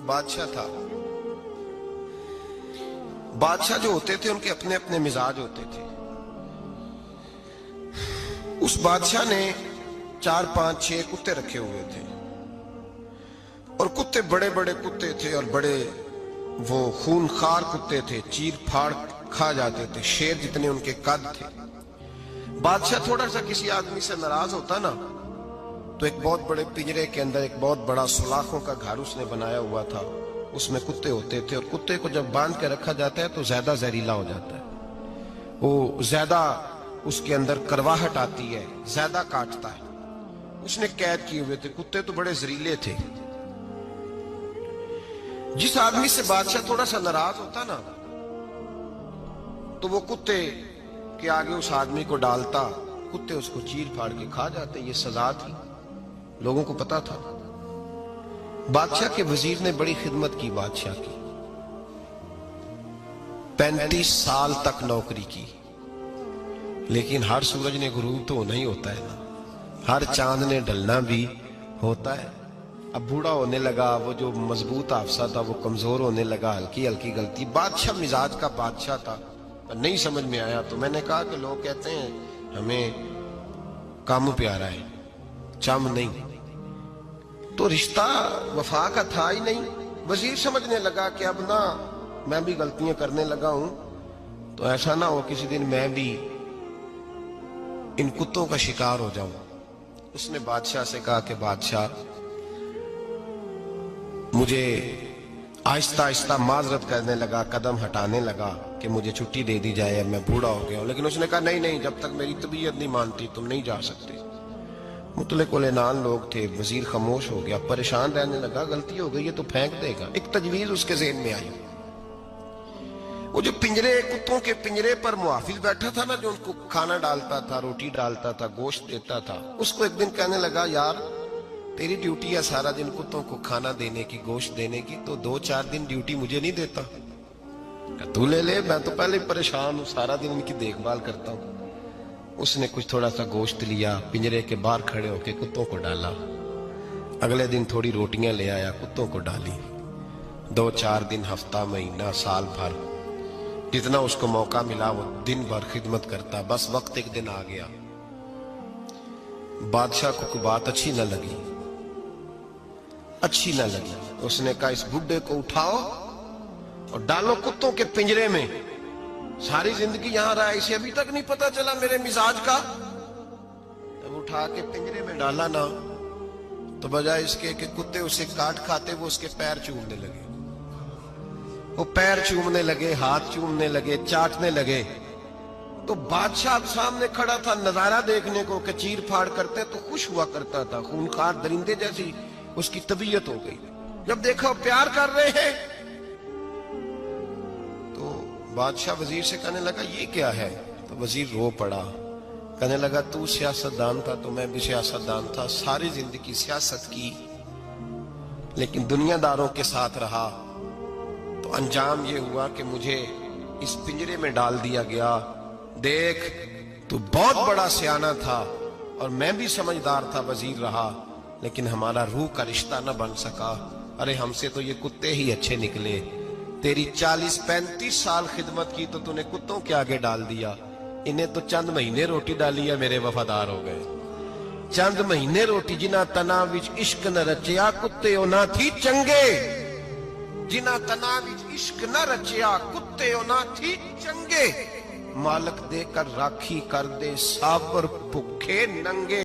ایک بادشاہ تھا. بادشاہ جو ہوتے تھے ان کے اپنے اپنے مزاج ہوتے تھے. اس بادشاہ نے 4 5 6 کتے رکھے ہوئے تھے اور کتے بڑے بڑے کتے تھے اور بڑے وہ خونخوار کتے تھے, چیر پھاڑ کھا جاتے تھے, شیر جتنے ان کے قد تھے. بادشاہ تھوڑا سا کسی آدمی سے ناراض ہوتا نا تو ایک بہت بڑے پنجرے کے اندر ایک بہت بڑا سلاخوں کا گھر اس نے بنایا ہوا تھا, اس میں کتے ہوتے تھے اور کتے کو جب باندھ کے رکھا جاتا ہے تو زیادہ زہریلا ہو جاتا ہے, وہ زیادہ اس کے اندر کرواہٹ آتی ہے, زیادہ کاٹتا ہے. اس نے قید کیے ہوئے تھے. کتے تو بڑے زہریلے تھے. جس آدمی سے بادشاہ تھوڑا سا ناراض ہوتا نا تو وہ کتے کے آگے اس آدمی کو ڈالتا, کتے اس کو چیر پھاڑ کے کھا جاتے. یہ سزا تھی, لوگوں کو پتا تھا. بادشاہ کے وزیر نے بڑی خدمت کی بادشاہ کی, 35 سال تک نوکری کی. لیکن ہر سورج نے غروب تو ہونا ہی ہوتا ہے نا, ہر چاند نے ڈلنا بھی ہوتا ہے. اب بوڑھا ہونے لگا, وہ جو مضبوط حافظہ تھا وہ کمزور ہونے لگا, ہلکی ہلکی غلطی. بادشاہ مزاج کا بادشاہ تھا, نہیں سمجھ میں آیا تو میں نے کہا کہ لوگ کہتے ہیں ہمیں کام پیارا ہے, چم نہیں. تو رشتہ وفا کا تھا ہی نہیں. وزیر سمجھنے لگا کہ اب نہ میں بھی غلطیاں کرنے لگا ہوں تو ایسا نہ ہو کسی دن میں بھی ان کتوں کا شکار ہو جاؤں. اس نے بادشاہ سے کہا کہ بادشاہ مجھے آہستہ آہستہ معذرت کرنے لگا, قدم ہٹانے لگا کہ مجھے چھٹی دے دی جائے, میں بوڑھا ہو گیا ہوں. لیکن اس نے کہا نہیں, جب تک میری طبیعت نہیں مانتی تم نہیں جا سکتے. مطلق العنان لوگ تھے. وزیر خاموش ہو گیا, پریشان رہنے لگا. غلطی ہو گئی ہے تو پھینک دے گا. ایک تجویز اس کے ذہن میں آئی. وہ جو پنجرے, کتوں کے پنجرے پر محافظ بیٹھا تھا نا, جو ان کو کھانا ڈالتا تھا, روٹی ڈالتا تھا, گوشت دیتا تھا, اس کو ایک دن کہنے لگا یار تیری ڈیوٹی ہے سارا دن کتوں کو کھانا دینے کی, گوشت دینے کی, تو 2 4 دن ڈیوٹی مجھے نہیں دیتا؟ تو لے لے, میں تو پہلے پریشان ہوں, سارا دن ان کی دیکھ بھال کرتا ہوں. اس نے کچھ تھوڑا سا گوشت لیا, پنجرے کے باہر کھڑے ہو کے کتوں کو ڈالا. اگلے دن تھوڑی روٹیاں لے آیا, کتوں کو ڈالی. 2 4 دن, ہفتہ, مہینہ, سال بھر, جتنا اس کو موقع ملا وہ دن بھر خدمت کرتا. بس وقت ایک دن آ گیا, بادشاہ کو کوئی بات اچھی نہ لگی. اس نے کہا اس بڈھے کو اٹھاؤ اور ڈالو کتوں کے پنجرے میں. ساری زندگی یہاں رہا, اسے ابھی تک نہیں پتا چلا میرے مزاج کا. جب اٹھا کے پنجرے میں ڈالا نا تو بجائے اس کے کہ کتے اسے کاٹ کھاتے, وہ اس کے پیر چومنے لگے. وہ پیر چومنے لگے, ہاتھ چومنے لگے, چاٹنے لگے. تو بادشاہ سامنے کھڑا تھا نظارہ دیکھنے کو کہ چیر پھاڑ کرتے تو خوش ہوا کرتا تھا. خونخوار درندے جیسی اس کی طبیعت ہو گئی. جب دیکھا پیار کر رہے ہیں تو بادشاہ وزیر سے کہنے لگا یہ کیا ہے؟ تو وزیر رو پڑا, کہنے لگا تو سیاستدان تھا تو میں بھی سیاستدان تھا, ساری زندگی سیاست کی لیکن دنیا داروں کے ساتھ رہا تو انجام یہ ہوا کہ مجھے اس پنجرے میں ڈال دیا گیا. دیکھ تو بہت بڑا سیانہ تھا اور میں بھی سمجھدار تھا, وزیر رہا, لیکن ہمارا روح کا رشتہ نہ بن سکا. ارے ہم سے تو یہ کتے ہی اچھے نکلے. تیری 40 35 سال خدمت کی تو تو نے کتوں کے آگے ڈال دیا. انہیں تو چند مہینے روٹی ڈالی ہے, میرے وفادار ہو گئے. چند مہینے روٹی, جنہ تنا وچ عشق نہ رچیا کتے نہ تھی چنگے. جنہ تنا وچ عشق نہ رچیا کتے نہ تھی چنگے. مالک دے کر راکھی کر دے سابر بھکھے ننگے.